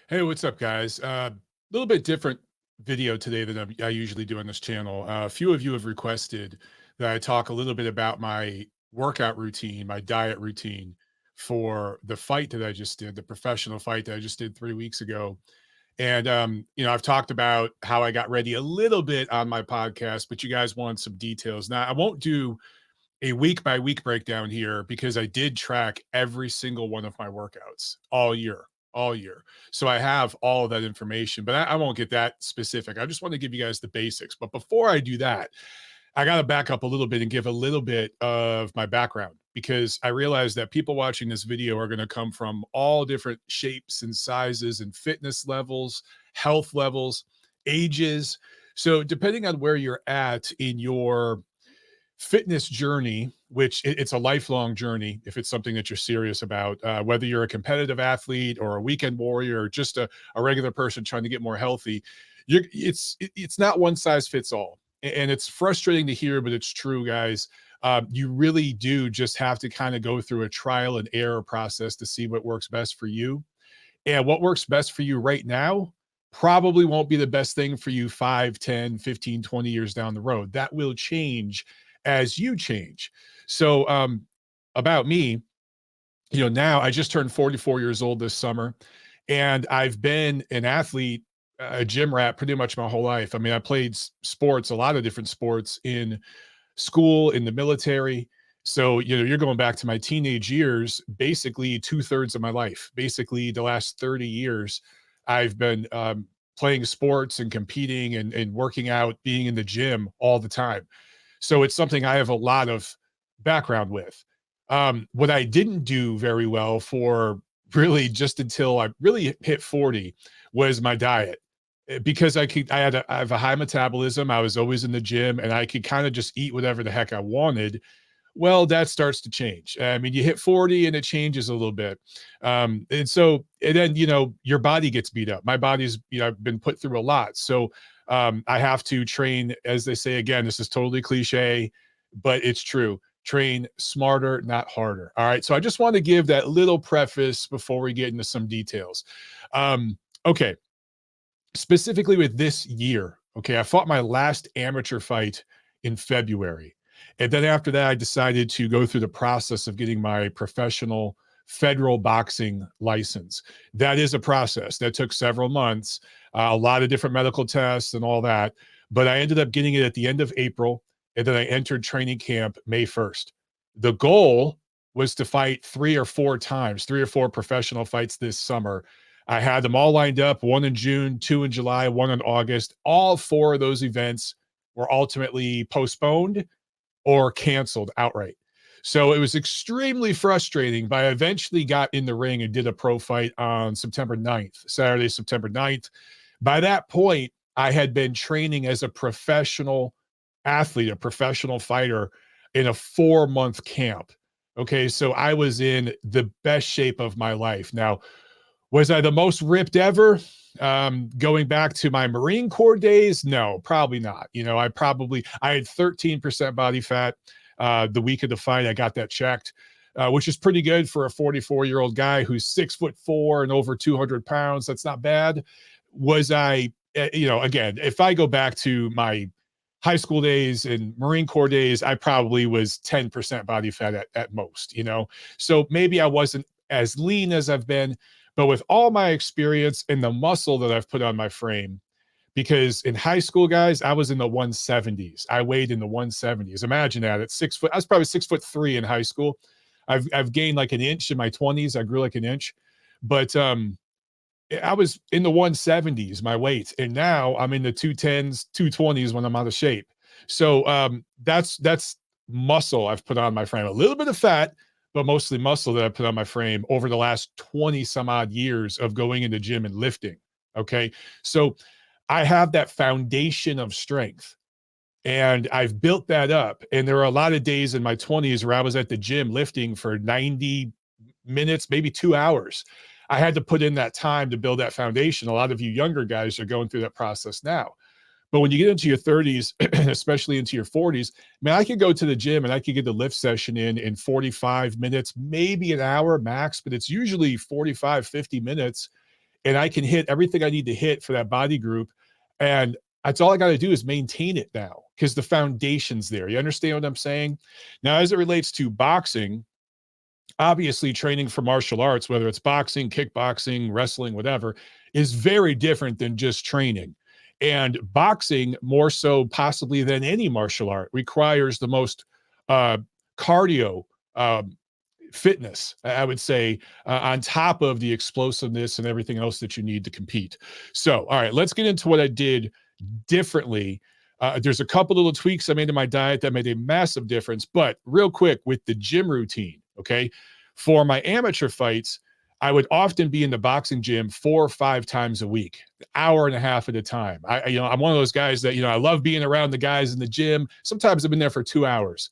Hey, what's up, guys? A little bit different video today than I usually do on this channel. A few of you have requested that I talk a little bit about my workout routine, my diet routine for the fight that I just did, the professional fight that I just did 3 weeks ago. And I've talked about how I got ready a little bit on my podcast, but you guys want some details. Now, I won't do a week by week breakdown here because I did track every single one of my workouts all year. So I have all of that information, but I won't get that specific. I just want to give you guys the basics. But before I do that, I got to back up a little bit and give a little bit of my background because I realize that people watching this video are going to come from all different shapes and sizes and fitness levels, health levels, ages. So, depending on where you're at in your fitness journey, which it's a lifelong journey if it's something that you're serious about, whether you're a competitive athlete or a weekend warrior or just a regular person trying to get more healthy, it's not one size fits all. And it's frustrating to hear, but it's true, guys. You really do just have to kind of go through a trial and error process to see what works best for you. And what works best for you right now probably won't be the best thing for you 5, 10, 15, 20 years down the road. That will change as you change. So, about me, now I just turned 44 years old this summer, and I've been an athlete, a gym rat pretty much my whole life. I mean, I played sports, a lot of different sports in school, in the military. So, you're going back to my teenage years, basically two-thirds of my life, basically the last 30 years, I've been playing sports and competing and working out, being in the gym all the time. So it's something I have a lot of background with. What I didn't do very well for really just until I really hit 40 was my diet. Because I have a high metabolism. I was always in the gym and I could kind of just eat whatever the heck I wanted. Well, that starts to change. I mean, you hit 40 and it changes a little bit. And then, your body gets beat up. My body's, I've been put through a lot. So I have to train, as they say, again, this is totally cliche, but it's true. Train smarter, not harder. All right. So I just want to give that little preface before we get into some details. Okay. Specifically with this year, okay, I fought my last amateur fight in February. And then after that, I decided to go through the process of getting my professional federal boxing license. That is a process that took several months, a lot of different medical tests and all that. But I ended up getting it at the end of April. And then I entered training camp May 1st. The goal was to fight 3 or 4 times, 3 or 4 professional fights this summer. I had them all lined up, one in June, 2 in July, 1 in August. All 4 of those events were ultimately postponed or canceled outright. So it was extremely frustrating, but I eventually got in the ring and did a pro fight on September 9th, Saturday, September 9th. By that point, I had been training as a professional athlete, a professional fighter in a 4-month camp. Okay, so I was in the best shape of my life. Now, was I the most ripped ever? Going back to my Marine Corps days, no, probably not. I had 13% body fat the week of the fight. I got that checked, which is pretty good for a 44-year-old guy who's 6'4" and over 200 pounds. That's not bad. Was I, again, if I go back to my high school days and Marine Corps days, I probably was 10% body fat at most, So maybe I wasn't as lean as I've been, but with all my experience and the muscle that I've put on my frame, because in high school, guys, I was in the 170s. I weighed in the 170s. Imagine that at 6 foot. I was probably 6'3" in high school. I've gained like an inch in my 20s. I grew like an inch, but I was in the 170s, my weight, and now I'm in the 210s, 220s when I'm out of shape. So that's muscle I've put on my frame. A little bit of fat, but mostly muscle that I put on my frame over the last 20 some odd years of going in the gym and lifting. Okay. So I have that foundation of strength and I've built that up. And there are a lot of days in my 20s where I was at the gym lifting for 90 minutes, maybe 2 hours. I had to put in that time to build that foundation. A lot of you younger guys are going through that process now. But when you get into your 30s, especially into your 40s, man, I could go to the gym and I could get the lift session in 45 minutes, maybe an hour max, but it's usually 45, 50 minutes. and I can hit everything I need to hit for that body group. And that's all I got to do is maintain it now because the foundation's there. You understand what I'm saying? Now, as it relates to boxing, obviously training for martial arts, whether it's boxing, kickboxing, wrestling, whatever, is very different than just training. And boxing, more so possibly than any martial art, requires the most uh, cardio fitness, I would say, on top of the explosiveness and everything else that you need to compete. So, all right, let's get into what I did differently. There's a couple little tweaks I made to my diet that made a massive difference. But real quick, with the gym routine, okay, for my amateur fights, I would often be in the boxing gym 4 or 5 times a week, an hour and a half at a time. I'm one of those guys that, I love being around the guys in the gym. Sometimes I've been there for 2 hours,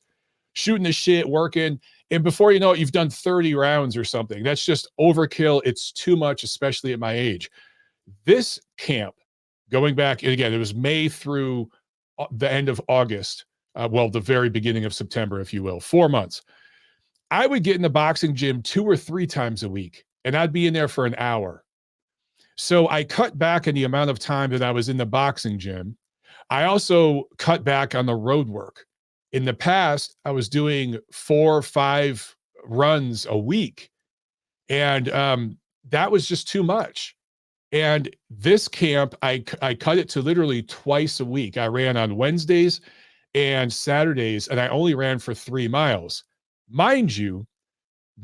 shooting the shit, working. And before you know it, you've done 30 rounds or something. That's just overkill. It's too much, especially at my age. This camp, going back, and again, it was May through the end of August, the very beginning of September, if you will, 4 months. I would get in the boxing gym 2 or 3 times a week, and I'd be in there for an hour. So I cut back on the amount of time that I was in the boxing gym. I also cut back on the road work. In the past, I was doing 4 or 5 runs a week, and that was just too much. And this camp, I cut it to literally twice a week. I ran on Wednesdays and Saturdays, and I only ran for 3 miles. Mind you,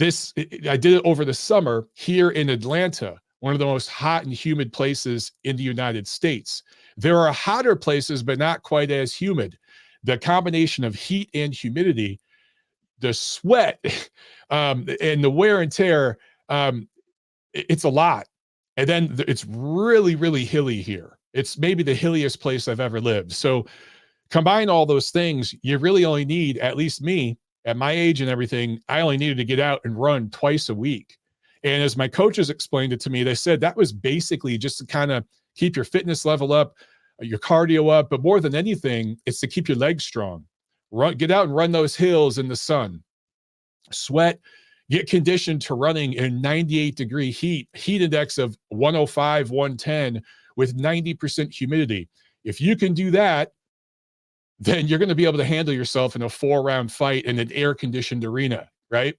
I did it over the summer here in Atlanta, one of the most hot and humid places in the United States. There are hotter places, but not quite as humid. The combination of heat and humidity, the sweat, and the wear and tear, it's a lot. And then it's really, really hilly here. It's maybe the hilliest place I've ever lived. So combine all those things, you really only need, at least me, at my age and everything, I only needed to get out and run twice a week. And as my coaches explained it to me, they said that was basically just to kind of keep your fitness level up, your cardio up, but more than anything, it's to keep your legs strong. Get out and run those hills in the sun. Sweat, get conditioned to running in 98-degree heat index of 105, 110 with 90% humidity. If you can do that, then you're going to be able to handle yourself in a 4-round fight in an air-conditioned arena, right?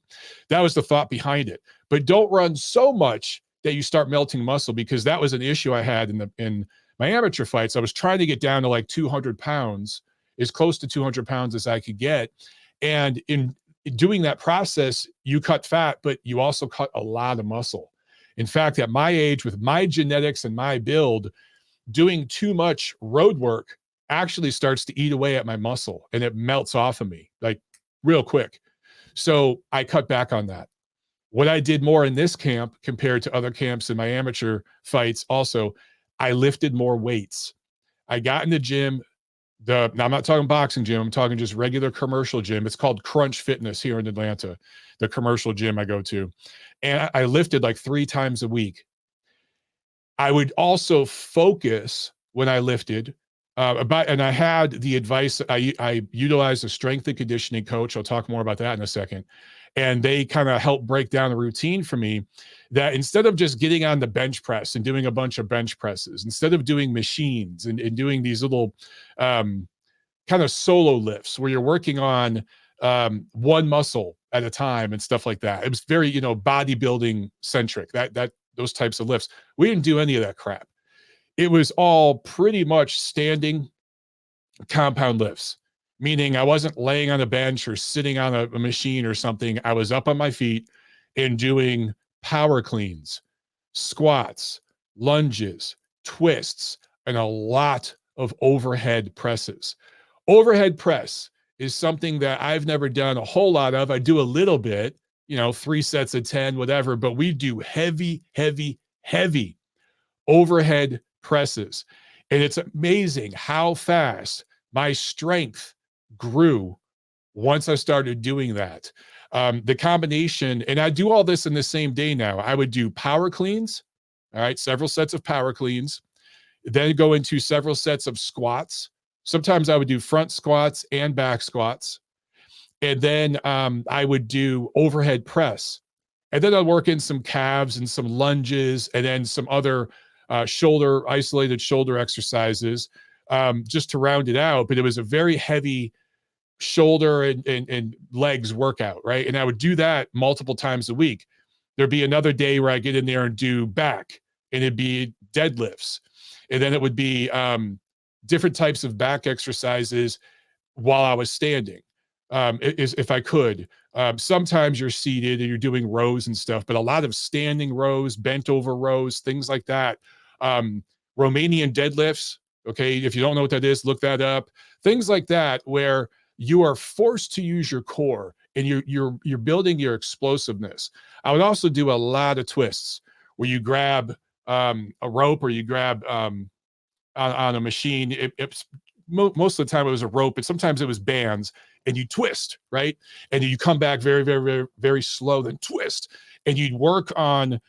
That was the thought behind it. But don't run so much that you start melting muscle, because that was an issue I had in my amateur fights. I was trying to get down to like 200 pounds, as close to 200 pounds as I could get. And in doing that process, you cut fat, but you also cut a lot of muscle. In fact, at my age, with my genetics and my build, doing too much road work actually starts to eat away at my muscle, and it melts off of me like real quick. So I cut back on that. What I did more in this camp compared to other camps in my amateur fights, also, I lifted more weights. I got in the gym. Now I'm not talking boxing gym. I'm talking just regular commercial gym. It's called Crunch Fitness here in Atlanta, the commercial gym I go to. And I lifted like 3 times a week. I would also focus when I lifted and I had the advice. I utilized a strength and conditioning coach. I'll talk more about that in a second. And they kind of helped break down the routine for me, that instead of just getting on the bench press and doing a bunch of bench presses, instead of doing machines and doing these little kind of solo lifts where you're working on one muscle at a time and stuff like that. It was very, bodybuilding centric, those types of lifts. We didn't do any of that crap. It was all pretty much standing compound lifts, meaning I wasn't laying on a bench or sitting on a machine or something. I was up on my feet and doing power cleans, squats, lunges, twists, and a lot of overhead presses. Overhead press is something that I've never done a whole lot of. I do a little bit, 3 sets of 10, whatever, but we do heavy, heavy, heavy overhead presses. And it's amazing how fast my strength grew once I started doing that. The combination, and I do all this in the same day now. I would do power cleans, all right, several sets of power cleans, then go into several sets of squats. Sometimes I would do front squats and back squats. And then I would do overhead press. And then I'd work in some calves and some lunges and then some other isolated shoulder exercises just to round it out. But it was a very heavy shoulder and legs workout, right? And I would do that multiple times a week. There'd be another day where I get in there and do back, and it'd be deadlifts. And then it would be different types of back exercises while I was standing, if I could. Sometimes you're seated and you're doing rows and stuff, but a lot of standing rows, bent over rows, things like that. Romanian deadlifts. Okay. If you don't know what that is, look that up. Things like that, where you are forced to use your core and you're building your explosiveness. I would also do a lot of twists where you grab a rope or you grab on a machine. Most of the time it was a rope, but sometimes it was bands, and you twist, right? And you come back very, very, very, very slow, then twist. And you'd work on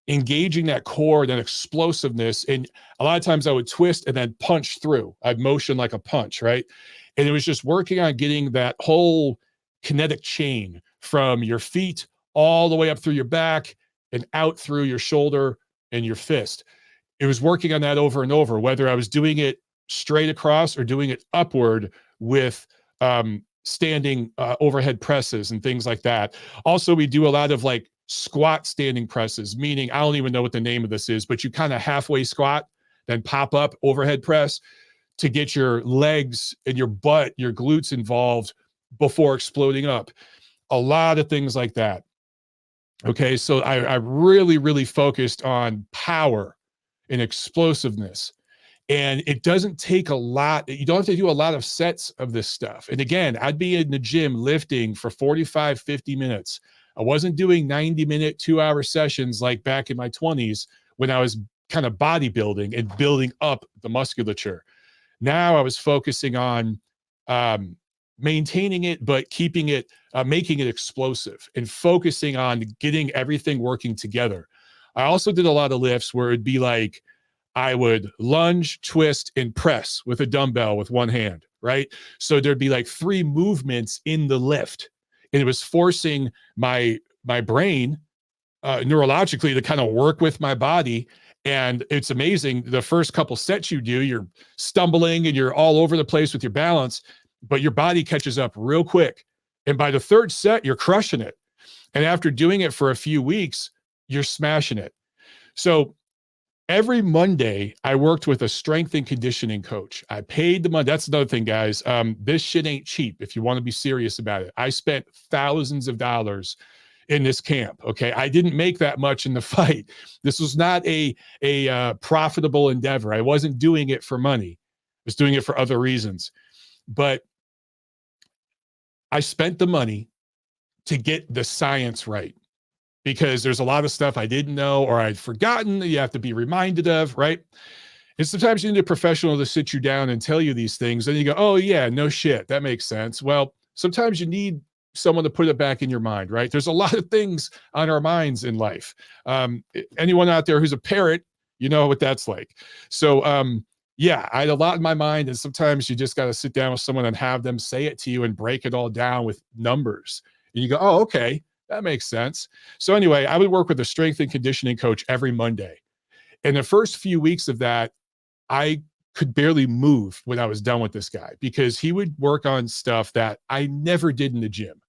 engaging that core, that explosiveness. And a lot of times I would twist and then punch through. I'd motion like a punch, right? And it was just working on getting that whole kinetic chain from your feet all the way up through your back and out through your shoulder and your fist. It was working on that over and over, whether I was doing it straight across or doing it upward with standing overhead presses and things like that. Also, we do a lot of like squat standing presses, meaning I don't even know what the name of this is, but you kind of halfway squat, then pop up overhead press to get your legs and your butt, your glutes involved before exploding up. A lot of things like that. Okay, so I really, really focused on power and explosiveness. And it doesn't take a lot. You don't have to do a lot of sets of this stuff. And again, I'd be in the gym lifting for 45, 50 minutes. I wasn't doing 90-minute, 2-hour sessions like back in my 20s when I was kind of bodybuilding and building up the musculature. Now I was focusing on maintaining it, but keeping it, making it explosive and focusing on getting everything working together. I also did a lot of lifts where it'd be like, I would lunge, twist, and press with a dumbbell with one hand, right? So there'd be like 3 movements in the lift. And it was forcing my brain neurologically to kind of work with my body. And it's amazing. The first couple sets you do, you're stumbling and you're all over the place with your balance, but your body catches up real quick. And by the 3rd set, you're crushing it. And after doing it for a few weeks, you're smashing it. So every Monday, I worked with a strength and conditioning coach. I paid the money. That's another thing, guys. This shit ain't cheap if you want to be serious about it. I spent thousands of dollars in this camp. Okay. I didn't make that much in the fight. This was not a profitable endeavor. I wasn't doing it for money. I was doing it for other reasons. But I spent the money to get the science right, because there's a lot of stuff I didn't know or I'd forgotten that you have to be reminded of, right? And sometimes you need a professional to sit you down and tell you these things. And you go, oh yeah, no shit, that makes sense. Well, sometimes you need someone to put it back in your mind, right? There's a lot of things on our minds in life. Anyone out there who's a parent, you know what that's like. So yeah, I had a lot in my mind, and sometimes you just got to sit down with someone and have them say it to you and break it all down with numbers. And you go, oh, okay, that makes sense. So anyway, I would work with a strength and conditioning coach every Monday. And the first few weeks of that, I could barely move when I was done with this guy, because he would work on stuff that I never did in the gym.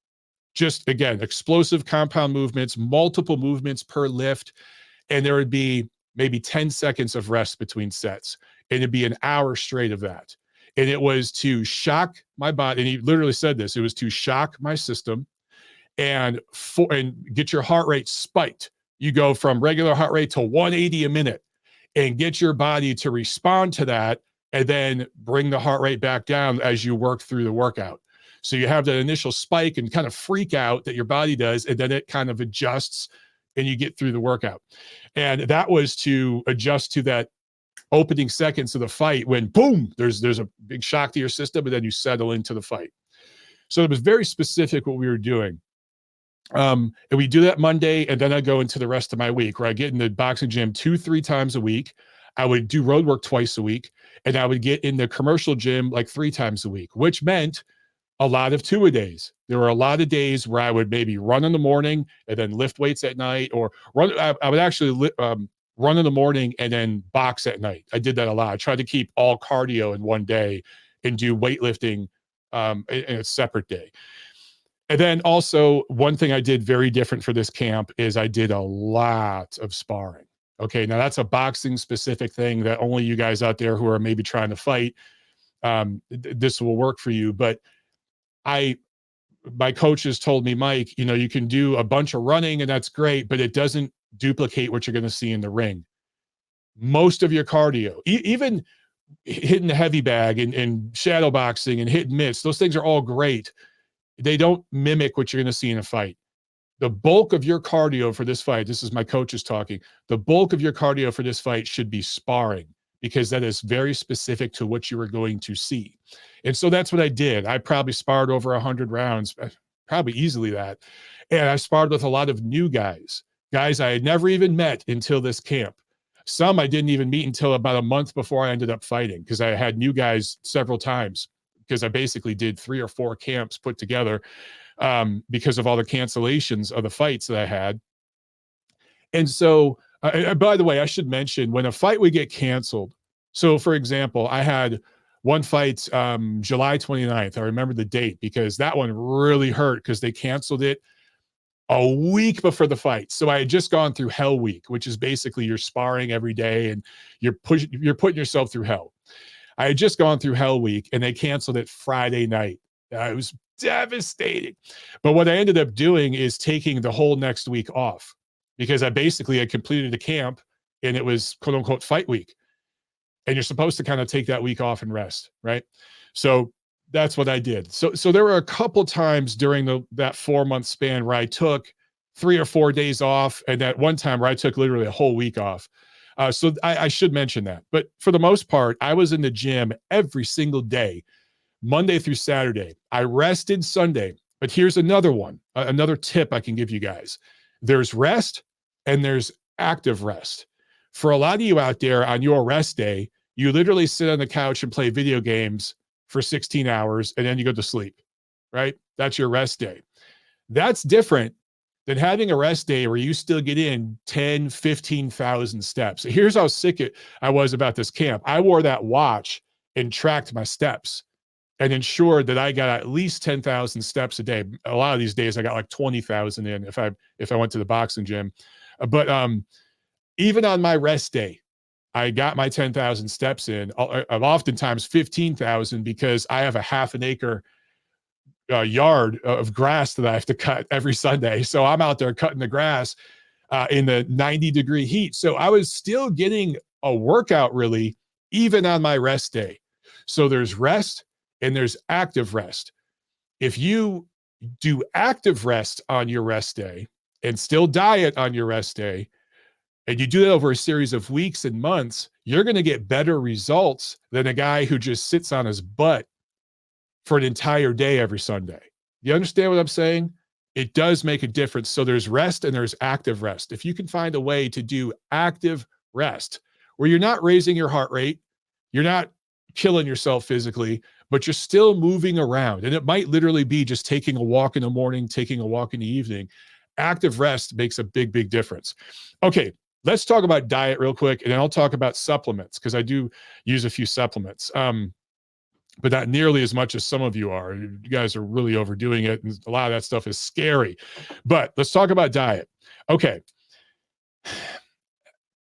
Just, again, explosive compound movements, multiple movements per lift. And there would be maybe 10 seconds of rest between sets. And it'd be an hour straight of that. And it was to shock my body. And he literally said this, it was to shock my system and get your heart rate spiked. You go from regular heart rate to 180 a minute and get your body to respond to that, and then bring the heart rate back down as you work through the workout. So you have that initial spike and kind of freak out that your body does, and then it kind of adjusts and you get through the workout. And that was to adjust to that opening seconds of the fight when boom, there's a big shock to your system, and then you settle into the fight. So it was very specific what we were doing. And we do that Monday, and then I go into the rest of my week where I get in the boxing gym 2-3 times a week. I would do road work twice a week, and I would get in the commercial gym like 3 times a week, which meant a lot of two-a-days. There were a lot of days where I would maybe run in the morning and then lift weights at night, or I would actually run in the morning and then box at night. I did that a lot. I tried to keep all cardio in one day and do weightlifting in a separate day. And then also, one thing I did very different for this camp is I did a lot of sparring. Okay, now that's a boxing specific thing that only you guys out there who are maybe trying to fight, this will work for you. But my coaches told me, Mike, you can do a bunch of running and that's great, but it doesn't duplicate what you're going to see in the ring. Most of your cardio, even hitting the heavy bag and shadow boxing and hit and miss, those things are all great. They don't mimic what you're going to see in a fight. The bulk of your cardio for this fight, this is my coaches talking, the bulk of your cardio for this fight should be sparring, because that is very specific to what you are going to see. And so that's what I did. I probably sparred over 100 rounds, probably easily that. And I sparred with a lot of new guys I had never even met until this camp. Some I didn't even meet until about a month before I ended up fighting, because I had new guys several times, because I basically did 3 or 4 camps put together because of all the cancellations of the fights that I had. And so, by the way, I should mention, when a fight would get canceled, so for example, I had one fight July 29th. I remember the date because that one really hurt because they canceled it a week before the fight. So I had just gone through Hell Week, which is basically you're sparring every day and you're putting yourself through hell. I had just gone through Hell Week and they canceled it Friday night. It was devastating. But what I ended up doing is taking the whole next week off, because I basically had completed a camp and it was quote unquote fight week. And you're supposed to kind of take that week off and rest, right? So that's what I did. So there were a couple times during that 4-month span where I took 3 or 4 days off, and that one time where I took literally a whole week off. So I should mention that. But for the most part, I was in the gym every single day, Monday through Saturday. I rested Sunday. But here's another one, another tip I can give you guys. There's rest and there's active rest. For a lot of you out there, on your rest day, you literally sit on the couch and play video games for 16 hours and then you go to sleep, right? That's your rest day. That's different than having a rest day where you still get in 10, 15,000 steps. Here's how sick I was about this camp. I wore that watch and tracked my steps and ensured that I got at least 10,000 steps a day. A lot of these days I got like 20,000 in if I went to the boxing gym. But even on my rest day, I got my 10,000 steps in. I've oftentimes 15,000, because I have a half an acre yard of grass that I have to cut every Sunday. So I'm out there cutting the grass in the 90-degree heat. So I was still getting a workout really, even on my rest day. So there's rest and there's active rest. If you do active rest on your rest day and still diet on your rest day, and you do that over a series of weeks and months, you're going to get better results than a guy who just sits on his butt for an entire day every Sunday. You understand what I'm saying? It does make a difference. So there's rest and there's active rest. If you can find a way to do active rest where you're not raising your heart rate, you're not killing yourself physically, but you're still moving around. And it might literally be just taking a walk in the morning, taking a walk in the evening. Active rest makes a big, big difference. Okay. Let's talk about diet real quick, and then I'll talk about supplements, because I do use a few supplements, but not nearly as much as some of you are. You guys are really overdoing it, and a lot of that stuff is scary. But let's talk about diet. Okay.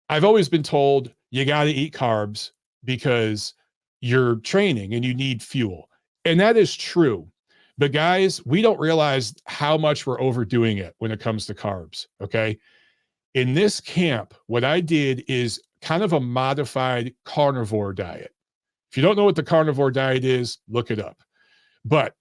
I've always been told you got to eat carbs because you're training and you need fuel. And that is true. But guys, we don't realize how much we're overdoing it when it comes to carbs, okay? In this camp, what I did is kind of a modified carnivore diet. If you don't know what the carnivore diet is, look it up. But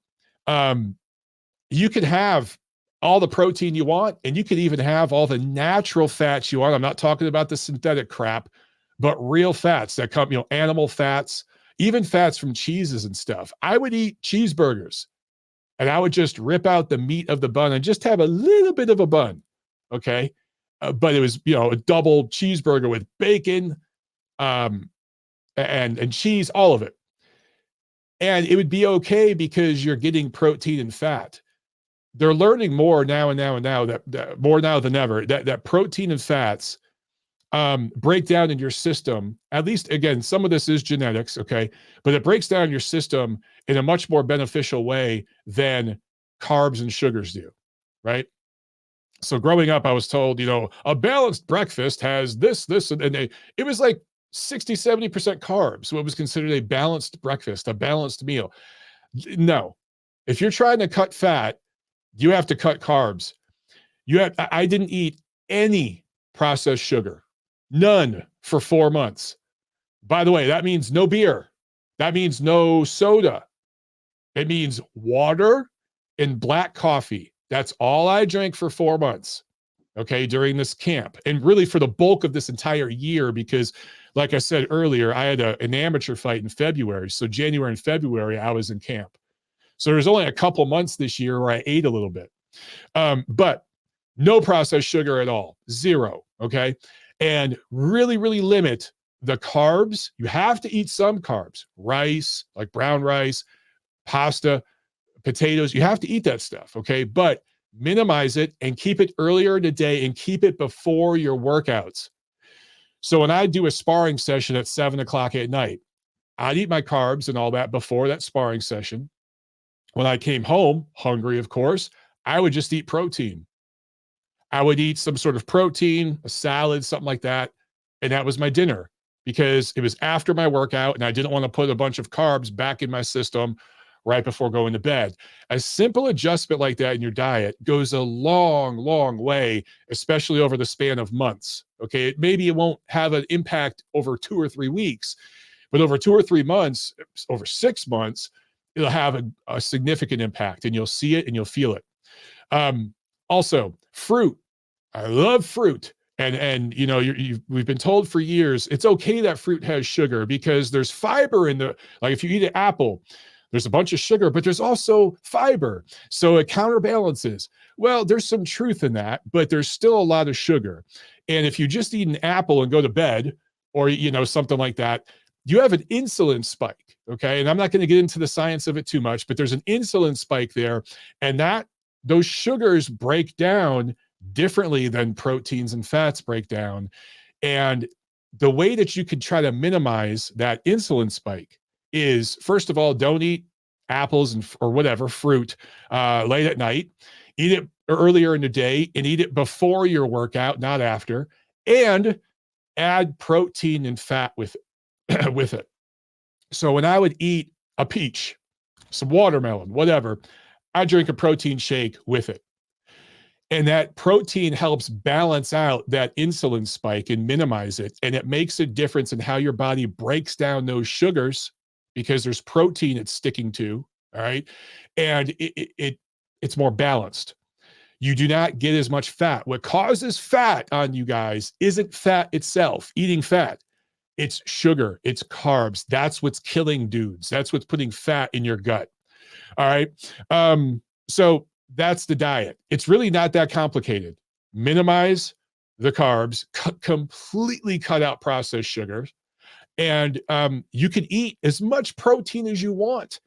you can have all the protein you want, and you can even have all the natural fats you want. I'm not talking about the synthetic crap, but real fats that come, animal fats, even fats from cheeses and stuff. I would eat cheeseburgers, and I would just rip out the meat of the bun and just have a little bit of a bun, okay? But it was, a double cheeseburger with bacon and cheese, all of it. And it would be okay because you're getting protein and fat. They're learning more now and now and now that more now than ever that protein and fats break down in your system. At least, again, some of this is genetics, okay, but it breaks down your system in a much more beneficial way than carbs and sugars do, right? So growing up, I was told, a balanced breakfast has this, and it was like 60, 70% carbs. So it was considered a balanced breakfast, a balanced meal. No, if you're trying to cut fat, you have to cut carbs. I didn't eat any processed sugar, none for 4 months. By the way, that means no beer. That means no soda. It means water and black coffee. That's all I drank for 4 months, okay, during this camp. And really for the bulk of this entire year, because like I said earlier, I had an amateur fight in February. So January and February, I was in camp. So there's only a couple months this year where I ate a little bit. But no processed sugar at all, zero, okay? And really, really limit the carbs. You have to eat some carbs, rice, like brown rice, pasta, potatoes. You have to eat that stuff, okay? But minimize it and keep it earlier in the day and keep it before your workouts. So when I do a sparring session at 7 o'clock at night, I'd eat my carbs and all that before that sparring session. When I came home, hungry, of course, I would just eat protein. I would eat some sort of protein, a salad, something like that. And that was my dinner because it was after my workout and I didn't want to put a bunch of carbs back in my system right before going to bed. A simple adjustment like that in your diet goes a long, long way, especially over the span of months. Okay. Maybe it won't have an impact over 2 or 3 weeks, but over 2 or 3 months, over 6 months, it'll have a significant impact and you'll see it and you'll feel it. Also, fruit. I love fruit. And we've been told for years, it's okay that fruit has sugar because there's fiber in like if you eat an apple, there's a bunch of sugar, but there's also fiber. So it counterbalances. Well, there's some truth in that, but there's still a lot of sugar. And if you just eat an apple and go to bed or, something like that, you have an insulin spike. Okay. And I'm not going to get into the science of it too much, but there's an insulin spike there. And those sugars break down differently than proteins and fats break down. And the way that you could try to minimize that insulin spike is, first of all, don't eat apples or whatever fruit late at night. Eat it earlier in the day and eat it before your workout, not after. And add protein and fat with it. So when I would eat a peach, some watermelon, whatever, I drink a protein shake with it. And that protein helps balance out that insulin spike and minimize it. And it makes a difference in how your body breaks down those sugars because there's protein it's sticking to, all right? And it's more balanced. You do not get as much fat. What causes fat on you guys isn't fat itself, eating fat. It's sugar, it's carbs. That's what's killing dudes. That's what's putting fat in your gut. All right. So that's the diet. It's really not that complicated. Minimize the carbs, completely cut out processed sugars, and you can eat as much protein as you want.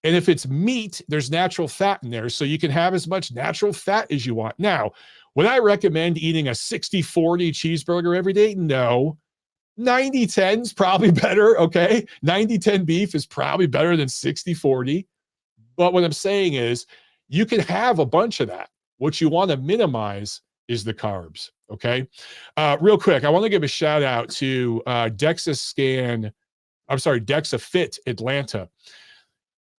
And if it's meat, there's natural fat in there, so you can have as much natural fat as you want. Now, would I recommend eating a 60-40 cheeseburger every day? No. 90-10 is probably better, okay? 90-10 beef is probably better than 60-40. But what I'm saying is you can have a bunch of that. What you want to minimize is the carbs, okay? Real quick, I want to give a shout out to DEXA Fit Atlanta.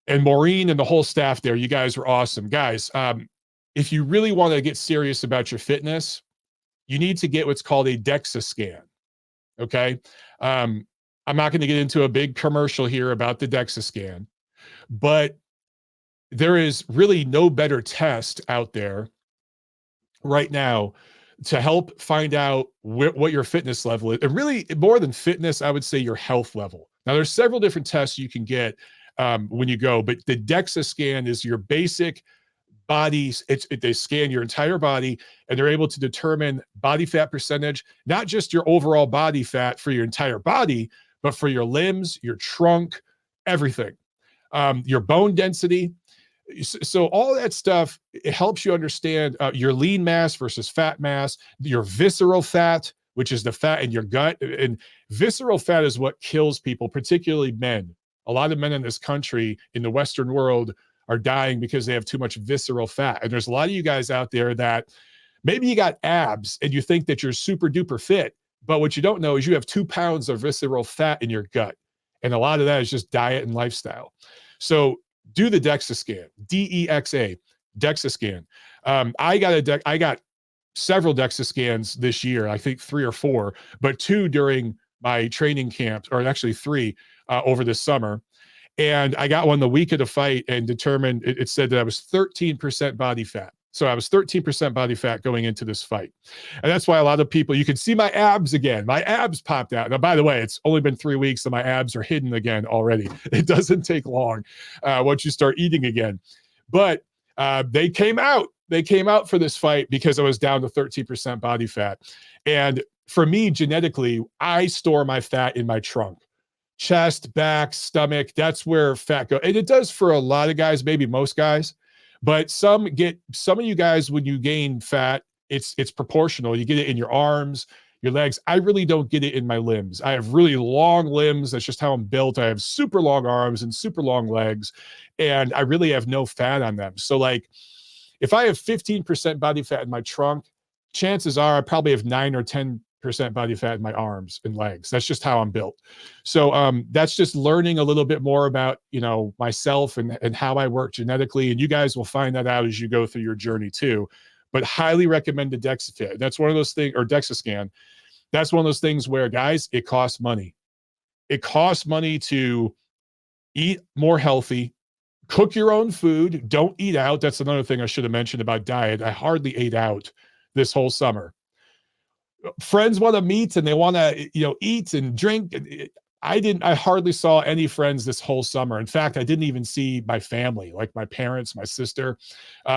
And Maureen and the whole staff there, you guys are awesome. Guys, if you really want to get serious about your fitness, you need to get what's called a DEXA scan, okay? I'm not going to get into a big commercial here about the DEXA scan, but there is really no better test out there right now to help find out what your fitness level is. And really, more than fitness, I would say your health level. Now, there's several different tests you can get when you go, but the DEXA scan is your basic bodies. They scan your entire body and they're able to determine body fat percentage, not just your overall body fat for your entire body, but for your limbs, your trunk, everything. your bone density. So all that stuff, it helps you understand your lean mass versus fat mass, your visceral fat, which is the fat in your gut. And visceral fat is what kills people, particularly men. A lot of men in this country, in the Western world, are dying because they have too much visceral fat. And there's a lot of you guys out there that maybe you got abs and you think that you're super duper fit, but what you don't know is you have 2 pounds of visceral fat in your gut. And a lot of that is just diet and lifestyle. So do the DEXA scan, DEXA, DEXA scan. I got several DEXA scans this year, I think 3 or 4, but 2 during my training camps, or actually 3 over the summer. And I got one the week of the fight and determined it said that I was 13% body fat. So I was 13% body fat going into this fight. And that's why a lot of people, you can see my abs again. My abs popped out. Now, by the way, it's only been 3 weeks and my abs are hidden again already. It doesn't take long once you start eating again. But they came out. They came out for this fight because I was down to 13% body fat. And for me, genetically, I store my fat in my trunk. Chest, back, stomach, that's where fat goes. And it does for a lot of guys, maybe most guys. But some of you guys, when you gain fat, it's proportional. You get it in your arms, your legs. I really don't get it in my limbs. I have really long limbs. That's just how I'm built. I have super long arms and super long legs, and I really have no fat on them. So like, if I have 15% body fat in my trunk, chances are I probably have 9 or 10% body fat in my arms and legs. That's just how I'm built. So that's just learning a little bit more about, myself and how I work genetically. And you guys will find that out as you go through your journey too. But highly recommend the DEXA. That's one of those things, or DEXA scan. That's one of those things where, guys, it costs money. It costs money to eat more healthy, cook your own food, don't eat out. That's another thing I should have mentioned about diet. I hardly ate out this whole summer. Friends want to meet and they want to, eat and drink. I hardly saw any friends this whole summer. In fact, I didn't even see my family, like my parents, my sister.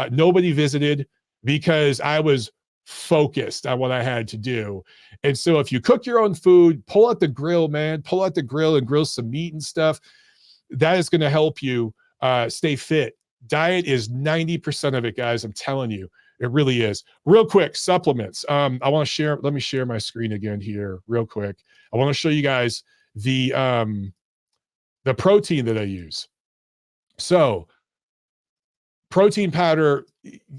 Nobody visited because I was focused on what I had to do. And so if you cook your own food, pull out the grill, man, pull out the grill and grill some meat and stuff. That is going to help you stay fit. Diet is 90% of it, guys. I'm telling you. It really is. Real quick, supplements. I want to share. Let me share my screen again here real quick. I want to show you guys the protein that I use. So protein powder,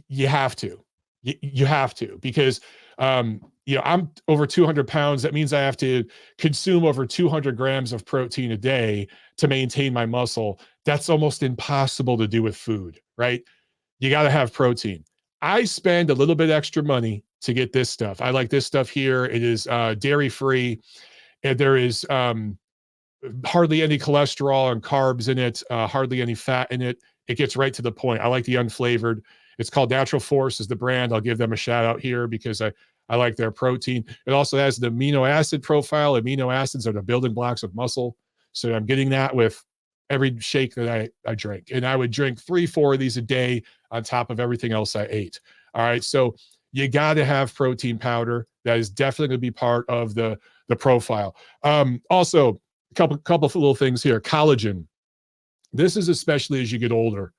you have to. You have to, because I'm over 200 pounds. That means I have to consume over 200 grams of protein a day to maintain my muscle. That's almost impossible to do with food, right? You got to have protein. I spend a little bit extra money to get this stuff. I like this stuff here. It is dairy-free, and there is hardly any cholesterol and carbs in it, hardly any fat in it. It gets right to the point. I like the unflavored. It's called Natural Force is the brand. I'll give them a shout out here because I like their protein. It also has the amino acid profile. Amino acids are the building blocks of muscle. So I'm getting that with every shake that I drink. And I would drink 3-4 of these a day on top of everything else I ate. All right. So you got to have protein powder. That is definitely going to be part of the profile. Also, a couple of little things here. Collagen. This is especially as you get older.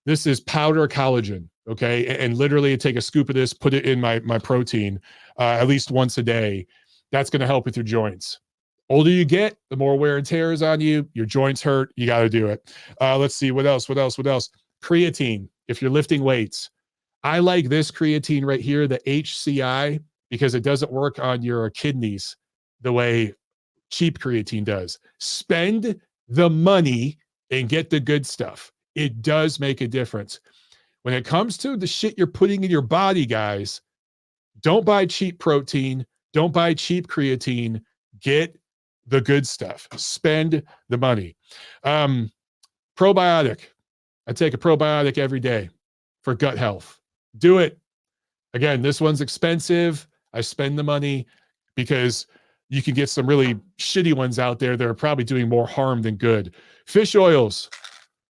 This is powder collagen. Okay. And literally take a scoop of this, put it in my protein at least once a day. That's going to help with your joints. Older you get, the more wear and tear is on you. Your joints hurt. You got to do it. Let's see. What else? Creatine. If you're lifting weights. I like this creatine right here, the HCI, because it doesn't work on your kidneys the way cheap creatine does. Spend the money and get the good stuff. It does make a difference. When it comes to the shit you're putting in your body, guys, don't buy cheap protein. Don't buy cheap creatine. Get the good stuff. Spend the money. Probiotic. I take a probiotic every day for gut health. Do it. Again, this one's expensive. I spend the money because you can get some really shitty ones out there that are probably doing more harm than good. Fish oils.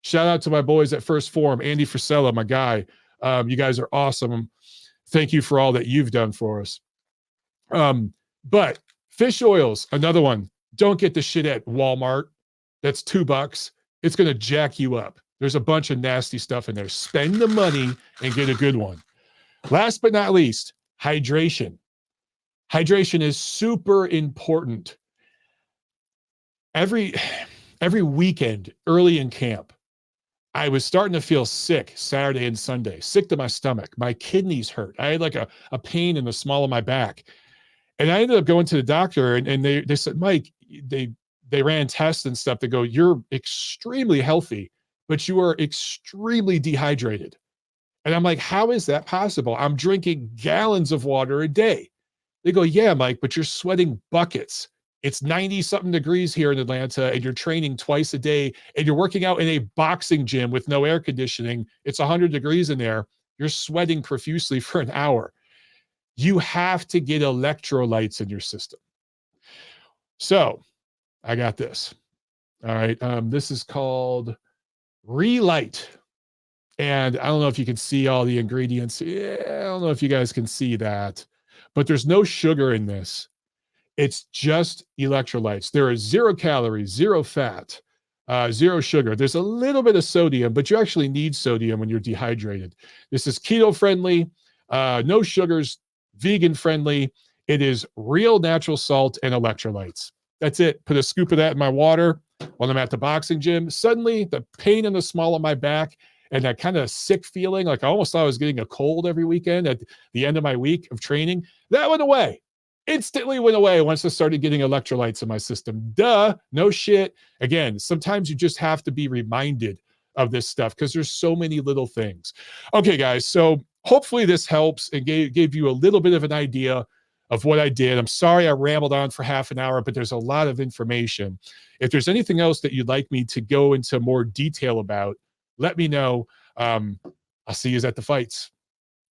Shout out to my boys at First Form, Andy Frisella, my guy. You guys are awesome. Thank you for all that you've done for us. But fish oils, another one. Don't get the shit at Walmart. That's $2. It's going to jack you up. There's a bunch of nasty stuff in there. Spend the money and get a good one. Last but not least, hydration. Hydration is super important. Every weekend, early in camp, I was starting to feel sick Saturday and Sunday, sick to my stomach. My kidneys hurt. I had like a pain in the small of my back. And I ended up going to the doctor, and they said, Mike, they ran tests and stuff. They go, you're extremely healthy, but you are extremely dehydrated. And I'm like, how is that possible? I'm drinking gallons of water a day. They go, yeah, Mike, but you're sweating buckets. It's 90 something degrees here in Atlanta, and you're training twice a day, and you're working out in a boxing gym with no air conditioning. It's 100 degrees in there. You're sweating profusely for an hour. You have to get electrolytes in your system. So I got this. All right. This is called Relight. And I don't know if you can see all the ingredients. Yeah, I don't know if you guys can see that, but there's no sugar in this. It's just electrolytes. There are 0 calories, 0 fat, 0 sugar. There's a little bit of sodium, but you actually need sodium when you're dehydrated. This is keto friendly, no sugars, vegan friendly. It is real natural salt and electrolytes. That's it. Put a scoop of that in my water when I'm at the boxing gym. Suddenly, the pain in the small of my back and that kind of sick feeling, like I almost thought I was getting a cold every weekend at the end of my week of training, that went away. Instantly went away once I started getting electrolytes in my system. Duh, no shit. Again, sometimes you just have to be reminded of this stuff because there's so many little things. Okay, guys, so hopefully this helps and gave you a little bit of an idea of what I did. I'm sorry I rambled on for half an hour, but there's a lot of information. If there's anything else that you'd like me to go into more detail about, let me know. I'll see you at the fights.